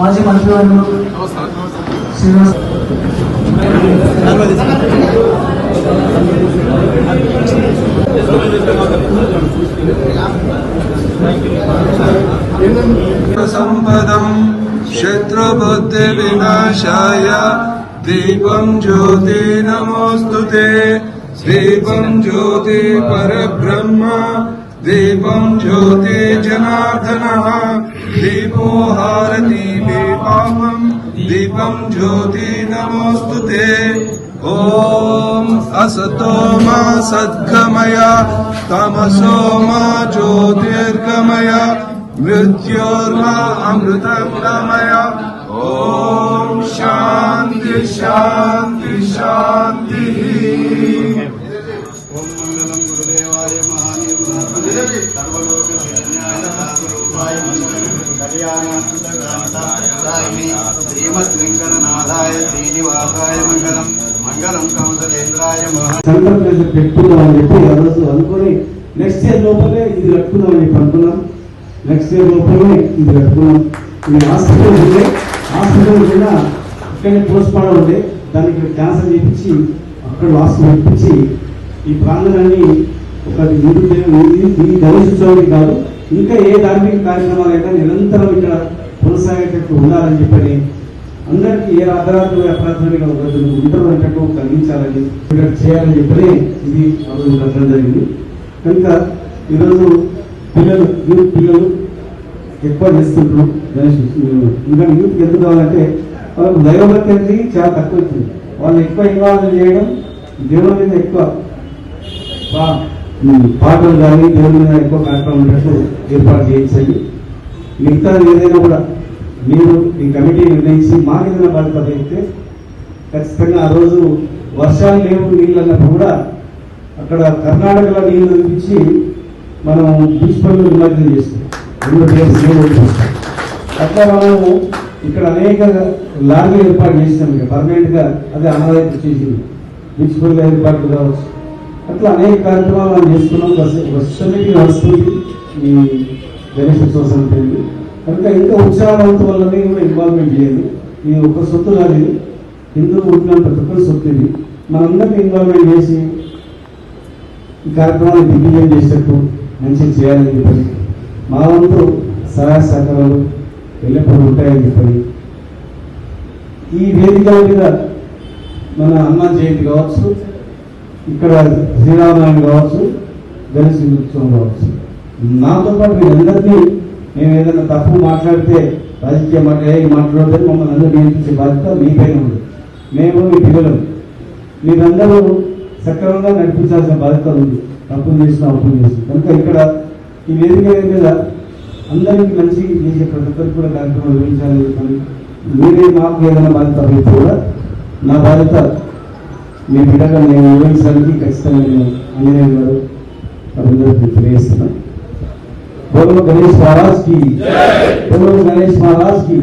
మాజీ మంత్రివర్యులు శ్రీనివాస్ సంపదం శత్రుబుద్ధి వినాశాయ దీపం జ్యోతి నమోస్తుతే దీపం జ్యోతి పరబ్రహ్మ దీపం జ్యోతి జనార్దన దీపో హారతి పాపం దీపం జ్యోతి నమోస్తుతే ఓం అసతో మా సద్గమయ తమసో మా జ్యోతిర్గమయ మృత్యోర్మా అమృతంగమయ ఓం శాంతి శాంతి శాంతి. ఓం మంగళం గురుదేవాయ మహానీయ సర్వలోక రూపాయ మంగళం కళ్యాణాయ శ్రీమద్ వెంకటనాథాయ శ్రీనివాసాయ మంగళం మంగళం కౌసలేంద్రాయ సంకల్పం పెట్టుకుందామని చెప్పి ఆ రోజు అనుకొని నెక్స్ట్ ఇయర్ లోపలే ఇది కట్టుకుందామని చెప్పి అనుకున్నాం. నెక్స్ట్ ఇయర్ లోపలే ఇది కట్టుకున్నాం. ఇది హాస్పిటల్ ఉండే, హాస్పిటల్ కూడా ఇక్కడనే పోస్ట్ మార్టం ఉండే, దానికి క్యాన్సర్ చేయించి అక్కడ హాస్పిటల్ ఇప్పించి ఈ ప్రాంతాన్ని ఒక ఈ గమనించడానికి కాదు, ఇంకా ఏ ధార్మిక కార్యక్రమాలు అయితే నిరంతరం ఇక్కడ కొనసాగేటట్టు ఉండాలని చెప్పని అందరికీ ఏ అర్ధరాత్రి అప్రాథమిక ఇంటర్వ్యూ కలిగించాలని ఇక్కడ చేయాలని చెప్పని ఇది కట్టడం జరిగింది. కనుక ఈరోజు పిల్లలు యూత్ పిల్లలు ఎక్కువ చేస్తుంటారు గణేష్. ఇంకా యూత్ ఎందుకు కావాలంటే వాళ్ళకు దైవభక్తి అనేది చాలా తక్కువ అవుతుంది. వాళ్ళు ఎక్కువ ఇన్వాల్వ్ చేయడం దేవుని మీద ఎక్కువ పాటలు కానీ దేవుని మీద ఎక్కువ కార్యక్రమం ఉన్నట్టు ఏర్పాటు చేయించండి. మిగతా ఏదైనా కూడా మీరు ఈ కమిటీ నిర్ణయించి మాకు ఏదైనా బాధ్యత అయితే ఖచ్చితంగా ఆ రోజు వర్షాలు లేవు నీళ్ళు అన్నప్పుడు కూడా అక్కడ కర్ణాటకలో నీళ్లు తెప్పించి మనం బీచ్ పనులు నిమజ్జనం చేస్తాం. అట్లా మనము ఇక్కడ అనేక లారీలు ఏర్పాటు చేసినాం. ఇక పర్మనెంట్ గా అదే అమరావతి చేసింది బీచ్ పనులు ఏర్పాట్లు కావచ్చు. అట్లా అనేక కార్యక్రమాలు మనం చేసుకున్నాం. కమిటీ నడుస్తుంది ఈ గణేష్ ఉత్సవ సమితి. కనుక ఇంకా ఉత్సాహవంతం వల్లనే కూడా ఇన్వాల్వ్మెంట్ చేయాలి. ఇది ఒక సొత్తు కాదు, ఇది హిందూ పుట్టిన ప్రతి ఒక్కరి సొత్తు. ఇది మనందరినీ ఇన్వాల్వ్మెంట్ చేసి ఈ కార్యక్రమాన్ని దిగ్విజయం చేసేట్టు మంచిగా చేయాలని చెప్పని మా వంతు సహాయ సహకారాలు ఎల్లప్పుడూ ఉంటాయని చెప్పని ఈ వేదికల మీద మన హనుమాన్ జయంతి కావచ్చు, ఇక్కడ శ్రీరామనవమి కావచ్చు, గణేష్ ఉత్సవం కావచ్చు, నాతో పాటు వీళ్ళందరినీ మేము ఏదైనా తప్పు మాట్లాడితే రాజకీయ మాట్లాడితే మమ్మల్ని అందరూ నియంత్రించే బాధ్యత మీ పైన ఉంది. మేము మీ పిల్లలు మీరందరూ సక్రమంగా నడిపించాల్సిన బాధ్యత ఉంది. తప్పులు చేసిన అప్పులు చేసిన కనుక ఇక్కడ ఈ వేదిక మీద అందరికీ మంచి చేసే ప్రతి ఒక్కరికి కూడా కార్యక్రమం నిర్వహించాలని చెప్పని మీరే మాకు ఏదైనా బాధ్యత అయితే కూడా నా బాధ్యత మీ బిడ్డగా నేను నిర్వహించడానికి ఖచ్చితంగా నేను ఆంజనేయులు గారు అందరికీ తెలియజేస్తున్నాను. बोलो गणेश महाराज की, बोलो गणेश महाराज की।